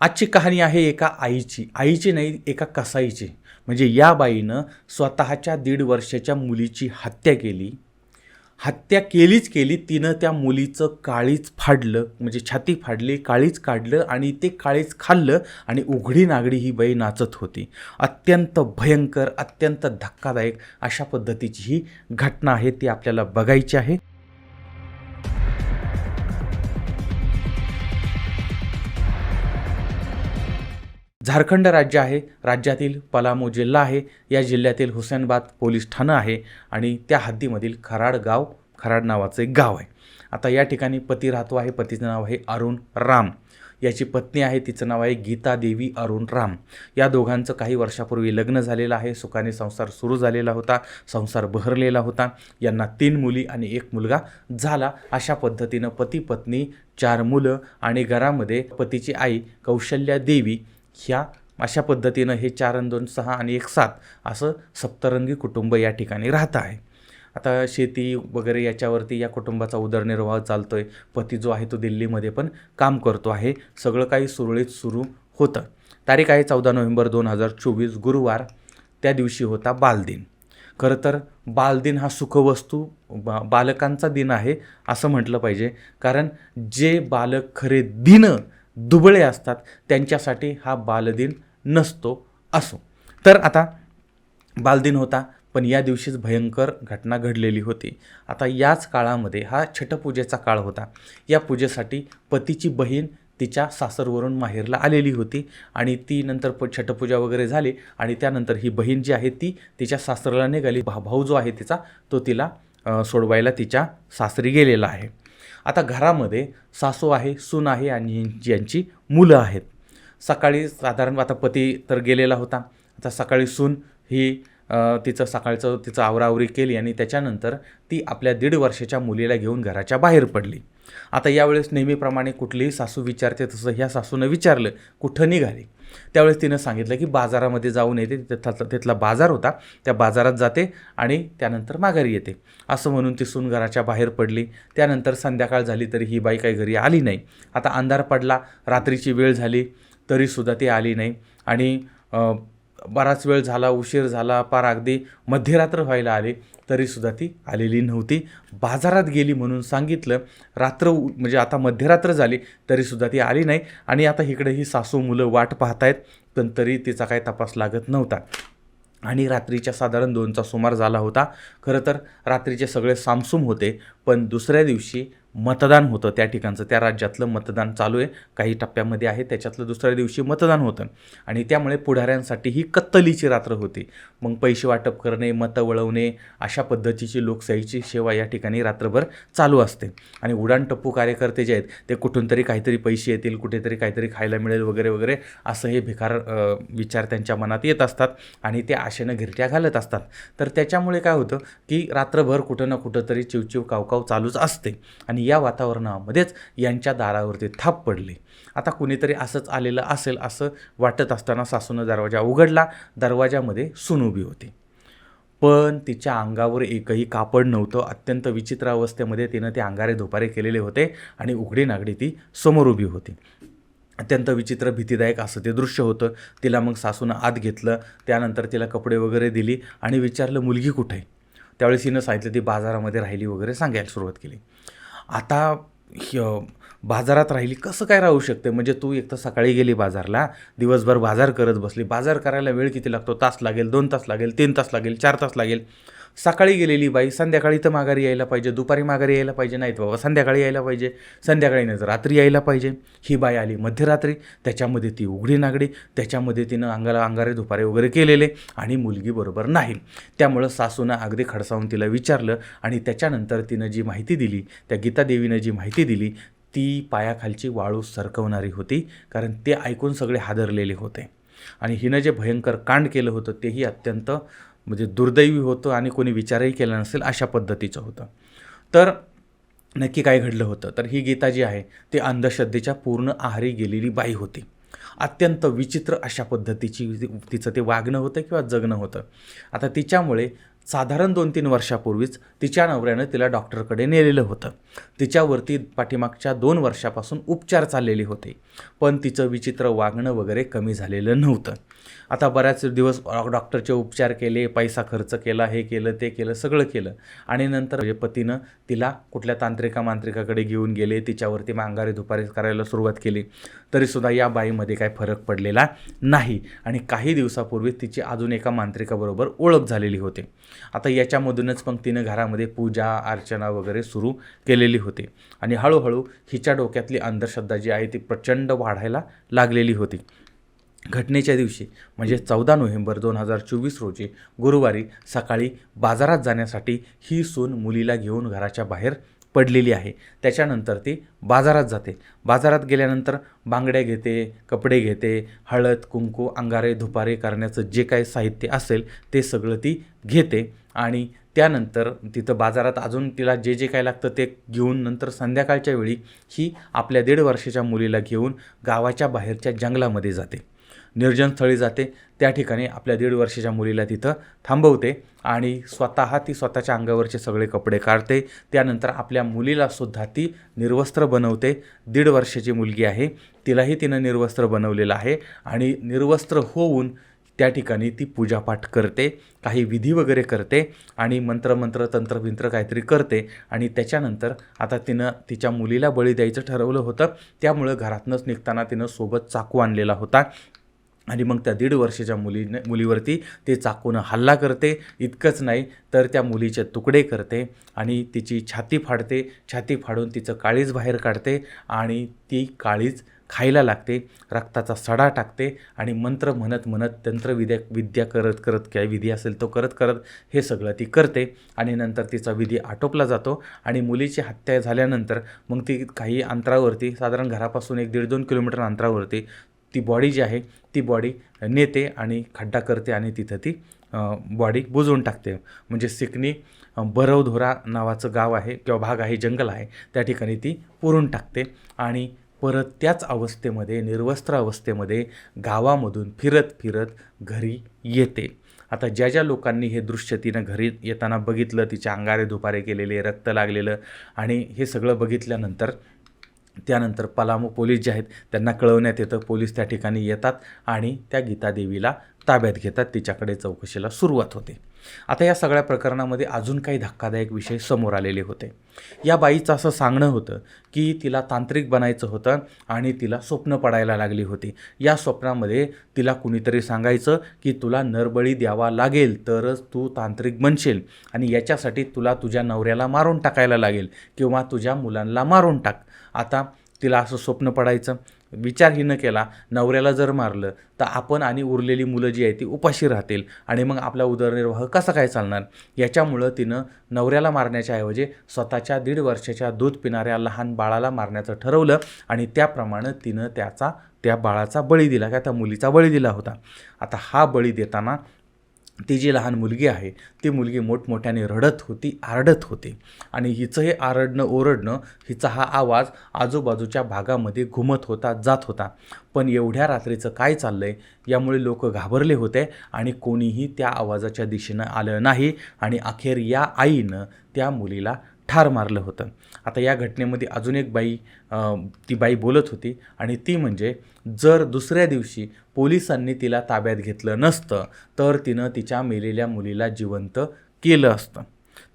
आजची कहाणी आहे एका आईची नाही, एका कसाईची. म्हणजे या बाईनं स्वतःच्या 1.5 वर्षाच्या मुलीची हत्या केली. हत्या केलीच केली. तिनं त्या मुलीचं काळीज फाडलं, म्हणजे छाती फाडली, काळीज काढलं आणि ते काळीज खाल्लं आणि उघडी नागडी ही बाई नाचत होती. अत्यंत भयंकर, अत्यंत धक्कादायक अशा पद्धतीची ही घटना आहे, ती आपल्याला बघायची आहे. झारखंड राज्य आहे, राज्यातील पलामू जिल्हा आहे, या जिल्ह्यातील हुसेनबाद पोलीस ठाणं आहे आणि त्या हद्दीमधील खराड नावाचं एक गाव आहे. आता या ठिकाणी पती राहतो आहे. पतीचं नाव आहे अरुण राम. याची पत्नी आहे, तिचं नाव आहे गीता देवी अरुण राम. या दोघांचं काही वर्षापूर्वी लग्न झालेलं आहे. सुखाने संसार सुरू झालेला होता, संसार बहरलेला होता. यांना 3 मुली आणि 1 मुलगा झाला. अशा पद्धतीनं पती पत्नी, 4 मुलं आणि घरामध्ये पतीची आई कौशल्या देवी, ह्या अशा पद्धतीनं हे 4 आणि 2 6 आणि 1 7 असं सप्तरंगी कुटुंब या ठिकाणी राहतं आहे. आता शेती वगैरे याच्यावरती या कुटुंबाचा उदरनिर्वाह चालतो आहे. पती जो आहे तो दिल्लीमध्ये पण काम करतो आहे. सगळं काही सुरळीत सुरू होतं. तारीख आहे 14 नोव्हेंबर 2024 गुरुवार. त्या दिवशी होता बालदिन. खरं तर बालदिन हा सुखवस्तू बालकांचा दिन आहे असं म्हटलं पाहिजे, कारण जे बालक खरे दुबळे असतात त्यांच्यासाठी हा बालदिन नसतो असो. तर आता बालदिन होता, पण या दिवशीच भयंकर घटना घडलेली होती. आता याच काळामध्ये हा छटपूजेचा काळ होता. या पूजेसाठी पतीची बहीण तिच्या सासरवरून माहेरला आलेली होती आणि ती नंतर छटपूजा वगैरे झाली आणि त्यानंतर ही बहीण जी आहे ती तिच्या सासरला निघाली. भाऊ जो आहे तिचा तो तिला सोडवायला तिच्या सासरी गेलेला आहे. आता घरामध्ये सासू आहे, सून आहे आणि यांची मुलं आहेत. सकाळी साधारण आता पती तर गेलेला होता. आता सकाळी सून ही तिचं आवराआवरी केली आणि त्याच्यानंतर ती आपल्या 1.5 वर्षाच्या मुलीला घेऊन घराच्या बाहेर पडली. आता यावेळेस नेहमीप्रमाणे कुठलीही सासू विचारते तसं ह्या सासूनं विचारलं, कुठं निघाली? त्यावेळेस तिनं सांगितलं की बाजारामध्ये जाऊन येते. तिथला बाजार होता, त्या बाजारात जाते आणि त्यानंतर माघारी येते असं म्हणून ती सून घराच्या बाहेर पडली. त्यानंतर संध्याकाळ झाली तरी ही बाई काही घरी आली नाही. आता अंधार पडला, रात्रीची वेळ झाली तरीसुद्धा ती आली नाही आणि बराच वेळ झाला, उशीर झाला, पार अगदी मध्यरात्र व्हायला आली तरीसुद्धा ती आलेली नव्हती. बाजारात गेली म्हणून सांगितलं. म्हणजे आता मध्यरात्र झाली तरीसुद्धा ती आली नाही आणि आता इकडे ही सासू मुलं वाट पाहतायत, पण तरी तिचा काही तपास लागत नव्हता. आणि रात्रीच्या साधारण 2चा सुमार झाला होता. खरं तर रात्रीचे सगळे सामसूम होते, पण दुसऱ्या दिवशी मतदान होतं त्या ठिकाणचं. त्या राज्यातलं मतदान चालू आहे, काही टप्प्यामध्ये आहे, त्याच्यातलं दुसऱ्या दिवशी मतदान होतं आणि त्यामुळे पुढाऱ्यांसाठी ही कत्तलीची रात्र होती. मग पैसे वाटप करणे, मतं वळवणे अशा पद्धतीची लोकशाहीची सेवा या ठिकाणी रात्रभर चालू असते. आणि उडाणटप्पू कार्यकर्ते जे आहेत ते कुठून तरी काहीतरी पैसे येतील, कुठेतरी काहीतरी खायला मिळेल वगैरे वगैरे असं हे भिकार विचार त्यांच्या मनात येत असतात आणि ते आशेनं घिरट्या घालत असतात. तर त्याच्यामुळे काय होतं की रात्रभर कुठं ना कुठं तरी चिवचिव कावकाव चालूच असते आणि या वातावरणामध्येच यांच्या दारावरती थाप पडली. आता कुणीतरी असंच आलेलं असेल असं वाटत असताना सासूनं दरवाजा उघडला. दरवाजामध्ये सून उभी होती, पण तिच्या अंगावर एकही कापड नव्हतं. अत्यंत विचित्र अवस्थेमध्ये तिनं ते अंगारे धोपारे केलेले होते आणि उघडी नागडी ती समोर उभी होती. अत्यंत विचित्र भीतीदायक असं ते दृश्य होतं. तिला मग सासूनं आत घेतलं. त्यानंतर तिला कपडे वगैरे दिली आणि विचारलं, मुलगी कुठे आहे? त्यावेळेस हिनं सांगितलं ती बाजारामध्ये राहिली वगैरे सांगायला सुरुवात केली. आता बाजारात राहिली कसं काय राहू शकते? म्हणजे तू एक तर सकाळी गेली बाजारला, दिवसभर बाजार करत बसली. बाजार करायला वेळ किती लागतो? तास लागेल, 2 तास लागेल, 3 तास लागेल, 4 तास लागेल. सकाळी गेलेली बाई संध्याकाळी तर माघारी यायला पाहिजे, दुपारी माघारी यायला पाहिजे, नाहीत बाबा संध्याकाळी यायला पाहिजे, संध्याकाळी नाही तर रात्री यायला पाहिजे. ही बाई आली मध्यरात्री, त्याच्यामध्ये ती उघडी नागडी, त्याच्यामध्ये तिनं अंगारे धुपारे वगैरे केलेले आणि मुलगी बरोबर नाही. त्यामुळं सासूनं अगदी खडसावून तिला विचारलं आणि त्याच्यानंतर तिनं जी माहिती दिली, त्या गीता देवीनं जी माहिती दिली ती पायाखालची वाळू सरकवणारी होती, कारण ते ऐकून सगळे हादरलेले होते. आणि हिनं जे भयंकर कांड केलं होतं तेही अत्यंत म्हणजे दुर्दैवी होतं आणि कोणी विचारही केला नसेल अशा पद्धतीचं होतं. तर नक्की काय घडलं होतं? तर ही गीता जी आहे ती अंधश्रद्धेच्या पूर्ण आहारी गेलेली बाई होती. अत्यंत विचित्र अशा पद्धतीची तिचं ते वागणं होतं किंवा जगणं होतं. आता तिच्यामुळे साधारण 2-3 वर्षापूर्वीच तिच्या नवऱ्यानं तिला डॉक्टरकडे नेलेलं होतं. तिच्यावरती पाठीमागच्या 2 वर्षापासून उपचार चाललेले होते, पण तिचं विचित्र वागणं वगैरे कमी झालेलं नव्हतं. आता बऱ्याच दिवस डॉक्टरचे उपचार केले, पैसा खर्च केला, हे केलं ते केलं, सगळं केलं आणि नंतर म्हणजे पतीनं तिला कुठल्या मांत्रिकाकडे घेऊन गेले, तिच्यावरती अंगारे दुपारे करायला सुरुवात केली, तरीसुद्धा या बाईमध्ये काही फरक पडलेला नाही आणि काही दिवसापूर्वी तिची अजून एका मांत्रिकाबरोबर ओळख झालेली होती. आता याच्यामधूनच मग तिनं घरामध्ये पूजा अर्चना वगैरे सुरू केलेली होती आणि हळूहळू हिच्या डोक्यातली अंधश्रद्धा जी आहे ती प्रचंड वाढायला लागलेली होती. घटनेच्या दिवशी म्हणजे 14 नोव्हेंबर 2024 रोजी गुरुवारी सकाळी बाजारात जाण्यासाठी ही सून मुलीला घेऊन घराच्या बाहेर पडलेली आहे. त्याच्यानंतर ती बाजारात जाते. बाजारात गेल्यानंतर बांगड्या घेते, कपडे घेते, हळद कुंकू अंगारे धुपारे करण्याचं जे काही साहित्य असेल ते सगळं ती घेते आणि त्यानंतर तिथं बाजारात अजून तिला जे जे काय लागतं ते घेऊन नंतर संध्याकाळच्या वेळी ही आपल्या 1.5 वर्षाच्या मुलीला घेऊन गावाच्या बाहेरच्या जंगलामध्ये जाते. निर्जन स्थळी जाते. त्या ठिकाणी आपल्या 1.5 वर्षाच्या मुलीला तिथं थांबवते आणि ती स्वतःच्या अंगावरचे सगळे कपडे काढते. त्यानंतर आपल्या मुलीलासुद्धा ती निर्वस्त्र बनवते. 1.5 वर्षाची मुलगी आहे, तिलाही तिनं निर्वस्त्र बनवलेलं आहे आणि निर्वस्त्र होऊन त्या ठिकाणी ती पूजापाठ करते, काही विधी वगैरे करते आणि मंत्र तंत्रबिंत्र काहीतरी करते आणि त्याच्यानंतर आता तिनं तिच्या मुलीला बळी द्यायचं ठरवलं होतं. त्यामुळं घरातनंच निघताना तिनं सोबत चाकू आणलेला होता आणि मग त्या 1.5 वर्षाच्या मुलीवरती ते चाकूनं हल्ला करते. इतकंच नाही तर त्या मुलीचे तुकडे करते आणि तिची छाती फाडते. छाती फाडून तिचं काळीज बाहेर काढते आणि ती काळीज खायला लागते. रक्ताचा सडा टाकते आणि मंत्र म्हणत तंत्रविद्या करत काय विधी असेल तो करत हे सगळं ती करते आणि नंतर तिचा विधी आटोपला जातो आणि मुलीची हत्या झाल्यानंतर मग ती काही अंतरावरती साधारण घरापासून 1-1.5-2 किलोमीटर अंतरावरती ती बॉडी जी आहे ती बॉडी नेते आणि खड्डा करते आणि तिथं ती बॉडी बुजवून टाकते. म्हणजे सिकनी बरवधोरा नावाचं गाव आहे किंवा भाग आहे, जंगल आहे, त्या ठिकाणी ती पुरून टाकते आणि परत त्याच अवस्थेमध्ये निर्वस्त्र अवस्थेमध्ये गावामधून फिरत घरी येते. आता ज्या लोकांनी हे दृश्य तिनं घरी येताना बघितलं, तिच्या अंगारे दुपारे केलेले, रक्त लागलेलं आणि हे सगळं बघितल्यानंतर त्यानंतर पलामू पोलीस जे आहेत त्यांना कळवण्यात येतं. पोलीस त्या ठिकाणी येतात आणि त्या गीतादेवीला ताब्यात घेतात. तिच्याकडे चौकशीला सुरुवात होते. आता या सगळ्या प्रकरणामध्ये अजून काही धक्कादायक विषय समोर आलेले होते. या बाईचं असं सांगणं होतं की तिला तांत्रिक बनायचं होतं आणि तिला स्वप्न पडायला लागली होती. या स्वप्नामध्ये तिला कुणीतरी सांगायचं की तुला नरबळी द्यावा लागेल तरच तू तांत्रिक बनशील आणि याच्यासाठी तुला तुझ्या नवऱ्याला मारून टाकायला लागेल किंवा तुझ्या मुलांना मारून टाक. आता तिला असं स्वप्न पडायचं. विचार ही न केला, नवऱ्याला जर मारलं तर आपण आणि उरलेली मुलं जी आहे ती उपाशी राहतील आणि मग आपला उदरनिर्वाह कसा काय चालणार. याच्यामुळं तिनं नवऱ्याला मारण्याच्या ऐवजी स्वतःच्या 1.5 वर्षाच्या दूध पिणाऱ्या लहान बाळाला मारण्याचं ठरवलं आणि त्याप्रमाणे तिनं त्या बाळाचा बळी दिला, त्या मुलीचा बळी दिला होता. आता हा बळी देताना ती जी लहान मुलगी आहे ती मुलगी मोठमोठ्याने रडत होती, आरडत होती आणि हिचं हे आरडणं ओरडणं, हिचा हा आवाज आजूबाजूच्या भागामध्ये घुमत होता, जात होता. पण एवढ्या रात्रीचं काय चाललं आहे यामुळे लोक घाबरले होते आणि कोणीही त्या आवाजाच्या दिशेनं आलं नाही आणि अखेर या आईनं त्या मुलीला ठार मारलं होतं. आता या घटनेमध्ये अजून एक ती बाई बोलत होती आणि ती म्हणजे जर दुसऱ्या दिवशी पोलिसांनी तिला ताब्यात घेतलं नसतं तर तिनं तिच्या मेलेल्या मुलीला जिवंत केलं असतं.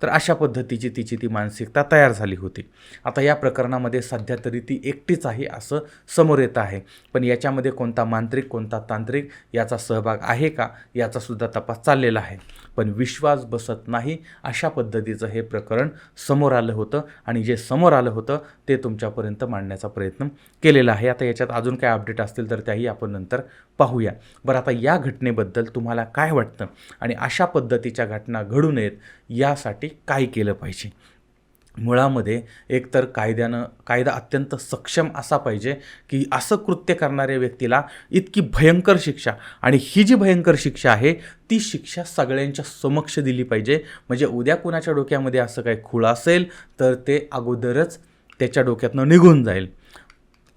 तर अशा पद्धतीची तिची ती मानसिकता तयार झाली होती. आता या प्रकरणामध्ये सध्या तरी ती एकटीच आहे असं समोर येत आहे. पण याच्यामध्ये कोणता मांत्रिक कोणता तांत्रिक याचा सहभाग आहे का याचासुद्धा तपास चाललेला आहे. पण विश्वास बसत नाही अशा पद्धतीचं हे प्रकरण समोर आलं होतं आणि जे समोर आलं होतं ते तुमच्यापर्यंत मांडण्याचा प्रयत्न केलेला आहे. आता याच्यात अजून काय अपडेट असतील तर त्याही आपण नंतर पाहूया. बरं, आता या घटनेबद्दल तुम्हाला काय वाटतं आणि अशा पद्धतीच्या घटना घडू नयेत यासाठी काय केलं पाहिजे. मुळामध्ये एकतर कायदा अत्यंत सक्षम असा पाहिजे की असं कृत्य करणाऱ्या व्यक्तीला इतकी भयंकर शिक्षा, आणि ही जी भयंकर शिक्षा आहे ती शिक्षा सगळ्यांच्या समक्ष दिली पाहिजे. म्हणजे उद्या कुणाच्या डोक्यामध्ये असं काही खूळ असेल तर ते अगोदरच त्याच्या डोक्यातनं निघून जाईल.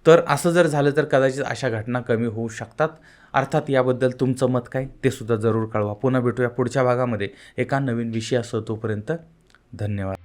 तर असं जर झालं तर कदाचित अशा घटना कमी होऊ शकतात. अर्थात याबद्दल तुमचं मत काय ते सुद्धा जरूर कळवा. पुन्हा भेटूया पुढच्या भागामध्ये एका नवीन विषयासह. तोपर्यंत धन्यवाद.